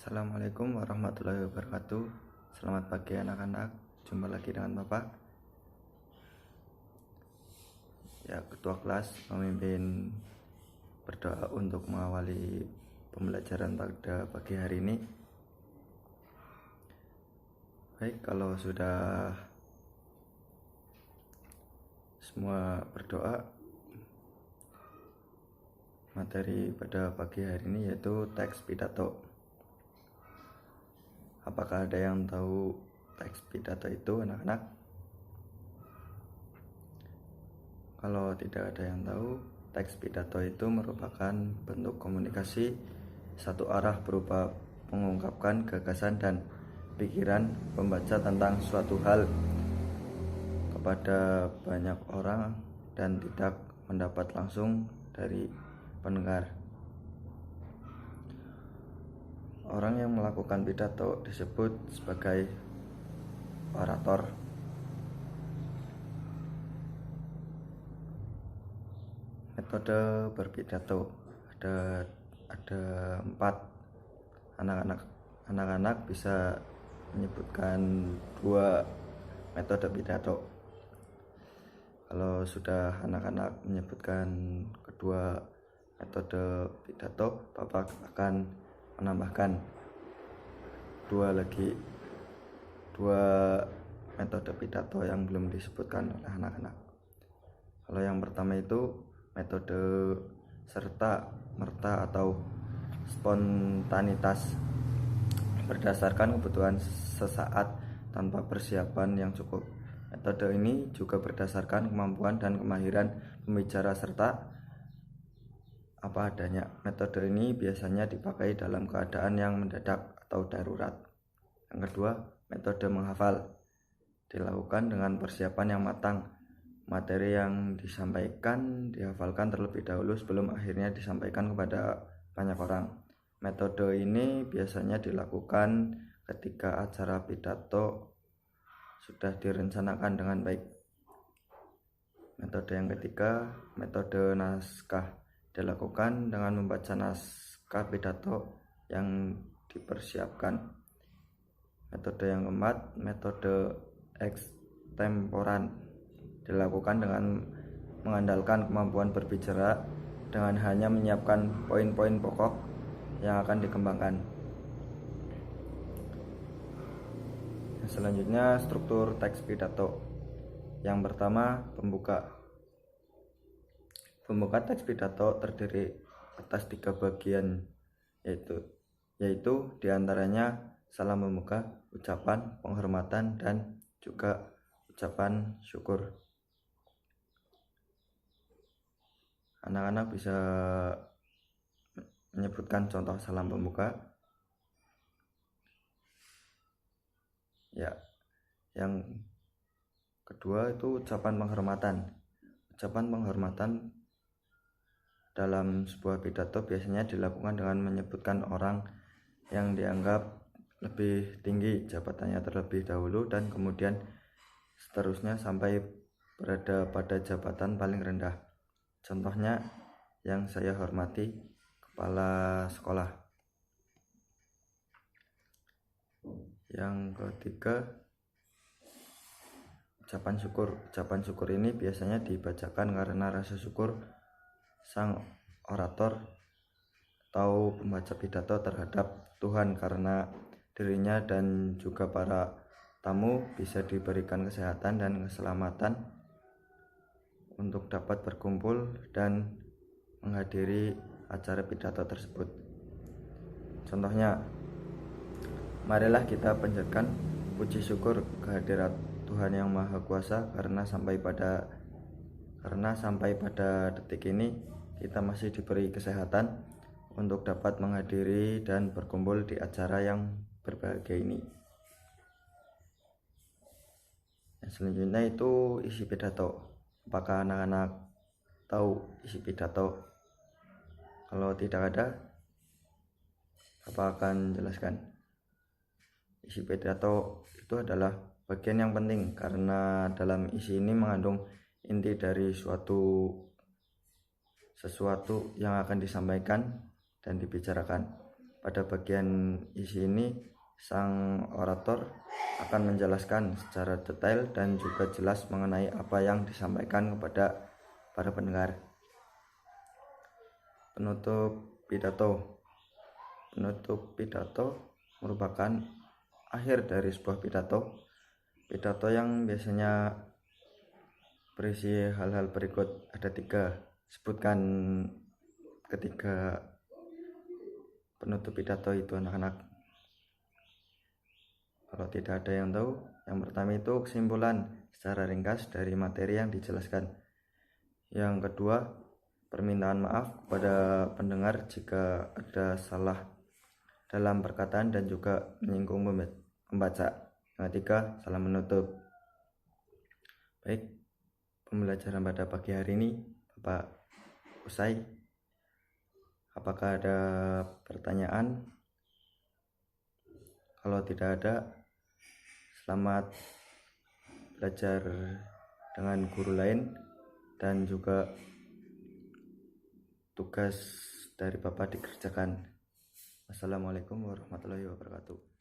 Assalamualaikum warahmatullahi wabarakatuh. Selamat pagi anak-anak. Jumpa lagi dengan Bapak. Ya, ketua kelas memimpin berdoa untuk mengawali pembelajaran pada pagi hari ini. Baik, kalau sudah semua berdoa, materi pada pagi hari ini yaitu teks pidato. Apakah ada yang tahu teks pidato itu, anak-anak? Kalau tidak ada yang tahu, teks pidato itu merupakan bentuk komunikasi satu arah berupa mengungkapkan gagasan dan pikiran pembaca tentang suatu hal kepada banyak orang dan tidak mendapat langsung dari pendengar. Orang yang melakukan pidato disebut sebagai orator. Metode berpidato ada 4. Anak-anak bisa menyebutkan 2 metode pidato. Kalau sudah anak-anak menyebutkan kedua metode pidato, Bapak akan menambahkan 2 metode pidato yang belum disebutkan oleh anak-anak. Kalau yang pertama itu metode serta merta atau spontanitas, berdasarkan kebutuhan sesaat tanpa persiapan yang cukup. Metode ini juga berdasarkan kemampuan dan kemahiran pembicara serta apa adanya. Metode ini biasanya dipakai dalam keadaan yang mendadak atau darurat. Yang kedua, metode menghafal, dilakukan dengan persiapan yang matang. Materi yang disampaikan dihafalkan terlebih dahulu sebelum akhirnya disampaikan kepada banyak orang. Metode ini biasanya dilakukan ketika acara pidato sudah direncanakan dengan baik. Metode yang ketiga, metode naskah, dilakukan dengan membaca naskah pidato yang dipersiapkan. Metode yang keempat, metode ekstemporan, dilakukan dengan mengandalkan kemampuan berbicara dengan hanya menyiapkan poin-poin pokok yang akan dikembangkan. Selanjutnya, struktur teks pidato. Yang pertama, pembuka. Pembuka teks pidato terdiri atas 3 bagian, yaitu diantaranya salam pembuka, ucapan penghormatan, dan juga ucapan syukur. Anak-anak bisa menyebutkan contoh salam pembuka. Ya, yang kedua itu ucapan penghormatan. Ucapan penghormatan dalam sebuah pidato biasanya dilakukan dengan menyebutkan orang yang dianggap lebih tinggi jabatannya terlebih dahulu dan kemudian seterusnya sampai berada pada jabatan paling rendah. Contohnya, yang saya hormati kepala sekolah. Yang ketiga, ucapan syukur. Ucapan syukur ini biasanya dibacakan karena rasa syukur sang orator atau pembaca pidato terhadap Tuhan karena dirinya dan juga para tamu bisa diberikan kesehatan dan keselamatan untuk dapat berkumpul dan menghadiri acara pidato tersebut. Contohnya, marilah kita panjatkan puji syukur kehadirat Tuhan yang Maha Kuasa karena sampai pada detik ini kita masih diberi kesehatan untuk dapat menghadiri dan berkumpul di acara yang berbahagia ini. Yang selanjutnya itu isi pidato. Apakah anak-anak tahu isi pidato? Kalau tidak ada, Bapak akan jelaskan. Isi pidato itu adalah bagian yang penting karena dalam isi ini mengandung inti dari sesuatu yang akan disampaikan dan dibicarakan. Pada bagian isi ini, sang orator akan menjelaskan secara detail dan juga jelas mengenai apa yang disampaikan kepada para pendengar. Penutup pidato. Penutup pidato merupakan akhir dari sebuah pidato. Pidato yang biasanya berisi hal-hal berikut, ada 3. Sebutkan ketiga penutup pidato itu anak-anak. Kalau tidak ada yang tahu, yang pertama itu kesimpulan secara ringkas dari materi yang dijelaskan. Yang kedua, permintaan maaf kepada pendengar jika ada salah dalam perkataan dan juga menyinggung pembaca. Yang ketiga, salam menutup. Baik, pembelajaran pada pagi hari ini Bapak usai. Apakah ada pertanyaan? Kalau tidak ada, selamat belajar dengan guru lain dan juga tugas dari Bapak dikerjakan. Assalamualaikum warahmatullahi wabarakatuh.